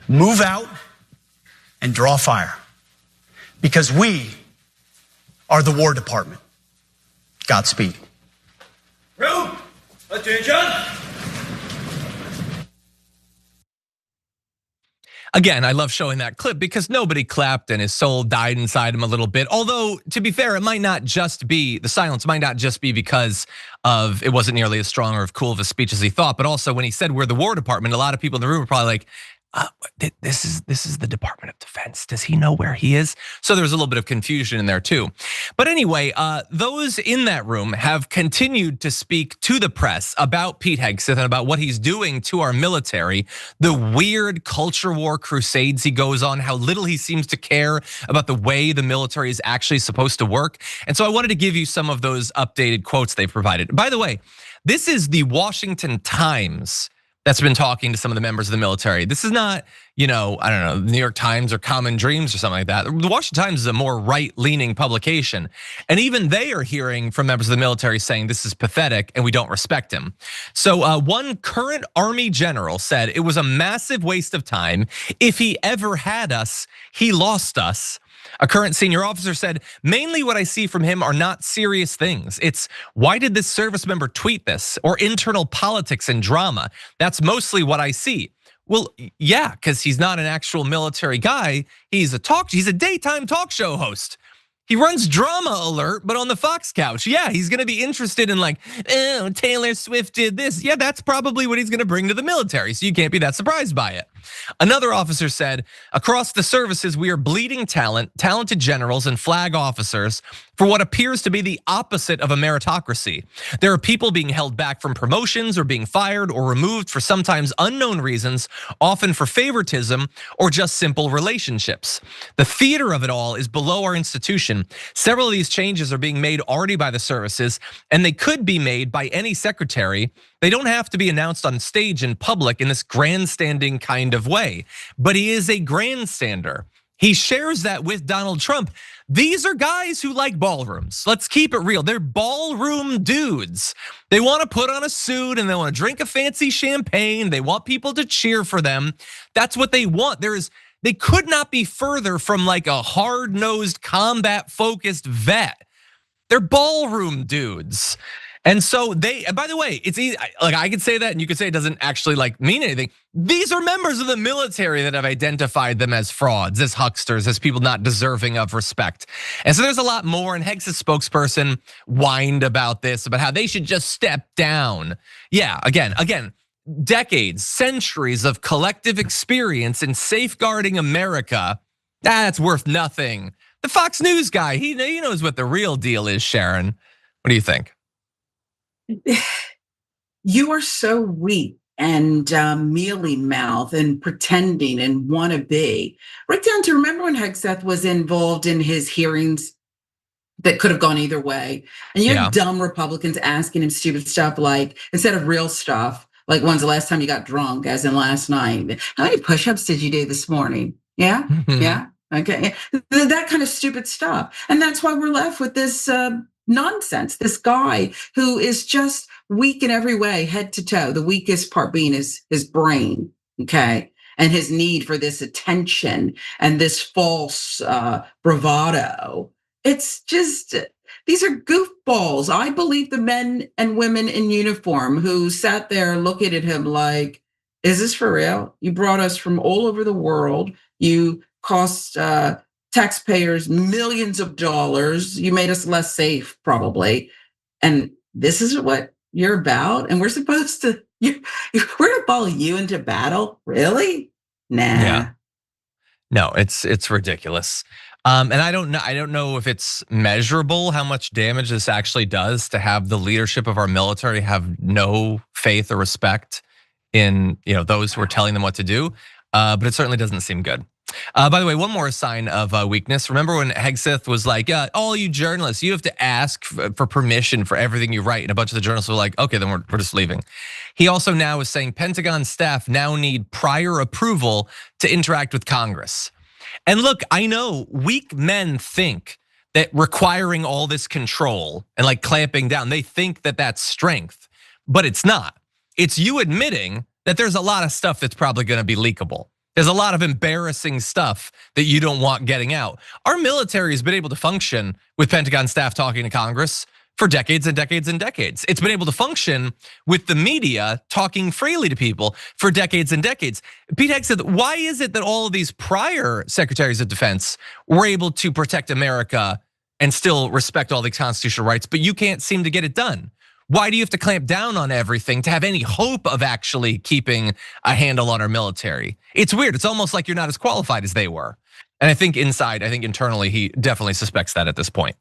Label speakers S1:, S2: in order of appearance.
S1: move out and draw fire, because we are the War Department. Godspeed.
S2: Room, attention.
S3: Again, I love showing that clip because nobody clapped and his soul died inside him a little bit. Although, to be fair, it might not just be, the silence might not just be because of it wasn't nearly as strong or as cool of a speech as he thought, but also when he said we're the War Department, a lot of people in the room were probably like, this is the Department of Defense. Does he know where he is? So there was a little bit of confusion in there too. But anyway, those in that room have continued to speak to the press about Pete Hegseth and about what he's doing to our military, the weird culture war crusades he goes on, how little he seems to care about the way the military is actually supposed to work. And so I wanted to give you some of those updated quotes they provided. By the way, this is the Washington Times that's been talking to some of the members of the military. This is not, I don't know, the New York Times or Common Dreams or something like that. The Washington Times is a more right-leaning publication. And even they are hearing from members of the military saying this is pathetic and we don't respect him. So one current Army general said it was a massive waste of time. If he ever had us, he lost us. A current senior officer said, mainly what I see from him are not serious things. It's why did this service member tweet this, or internal politics and drama? That's mostly what I see. Well, yeah, because he's not an actual military guy. He's a daytime talk show host. He runs Drama Alert, but on the Fox couch. Yeah, he's gonna be interested in like, oh, Taylor Swift did this. Yeah, that's probably what he's gonna bring to the military, so you can't be that surprised by it. Another officer said, across the services, we are bleeding talented generals and flag officers for what appears to be the opposite of a meritocracy. There are people being held back from promotions or being fired or removed for sometimes unknown reasons, often for favoritism or just simple relationships. The theater of it all is below our institution. Several of these changes are being made already by the services, and they could be made by any secretary. They don't have to be announced on stage in public in this grandstanding kind of way, but he is a grandstander. He shares that with Donald Trump. These are guys who like ballrooms. Let's keep it real. They're ballroom dudes. They want to put on a suit and they want to drink a fancy champagne. They want people to cheer for them. That's what they want. They could not be further from like a hard-nosed, combat-focused vet. They're ballroom dudes. And so and by the way, it's easy, like I could say that and you could say it doesn't actually like mean anything. These are members of the military that have identified them as frauds, as hucksters, as people not deserving of respect. And so there's a lot more, and Hegseth's spokesperson whined about this, about how they should just step down. Yeah, again, decades, centuries of collective experience in safeguarding America, that's worth nothing. The Fox News guy, he knows what the real deal is, Sharon. What do you think?
S4: You are so weak and mealy mouth and pretending and wannabe. Right down to remember when Hegseth was involved in his hearings that could have gone either way. And you had dumb Republicans asking him stupid stuff like, instead of real stuff, like when's the last time you got drunk, as in last night? How many push-ups did you do this morning? Yeah, yeah, okay. That kind of stupid stuff. And that's why we're left with this nonsense. This guy who is just weak in every way, head to toe. The weakest part being his brain, okay? And his need for this attention and this false bravado. It's just, these are goofballs. I believe the men and women in uniform who sat there looking at him like, is this for real? You brought us from all over the world. You cost taxpayers millions of dollars. You made us less safe, probably. And this is what you're about. And we're supposed to, we're gonna follow you into battle? Really? Nah.
S3: Yeah. No, it's ridiculous. And I don't know if it's measurable how much damage this actually does to have the leadership of our military have no faith or respect in those who are telling them what to do. But it certainly doesn't seem good. By the way, one more sign of weakness. Remember when Hegseth was like, all you journalists, you have to ask for permission for everything you write. And a bunch of the journalists were like, okay, then we're just leaving. He also now is saying Pentagon staff now need prior approval to interact with Congress. And look, I know weak men think that requiring all this control and like clamping down, they think that that's strength, but it's not. It's you admitting that there's a lot of stuff that's probably gonna be leakable. There's a lot of embarrassing stuff that you don't want getting out. Our military has been able to function with Pentagon staff talking to Congress for decades and decades and decades. It's been able to function with the media talking freely to people for decades and decades. Pete Hegseth, why is it that all of these prior secretaries of defense were able to protect America and still respect all the constitutional rights, but you can't seem to get it done? Why do you have to clamp down on everything to have any hope of actually keeping a handle on our military? It's weird. It's almost like you're not as qualified as they were. And I think internally, he definitely suspects that at this point.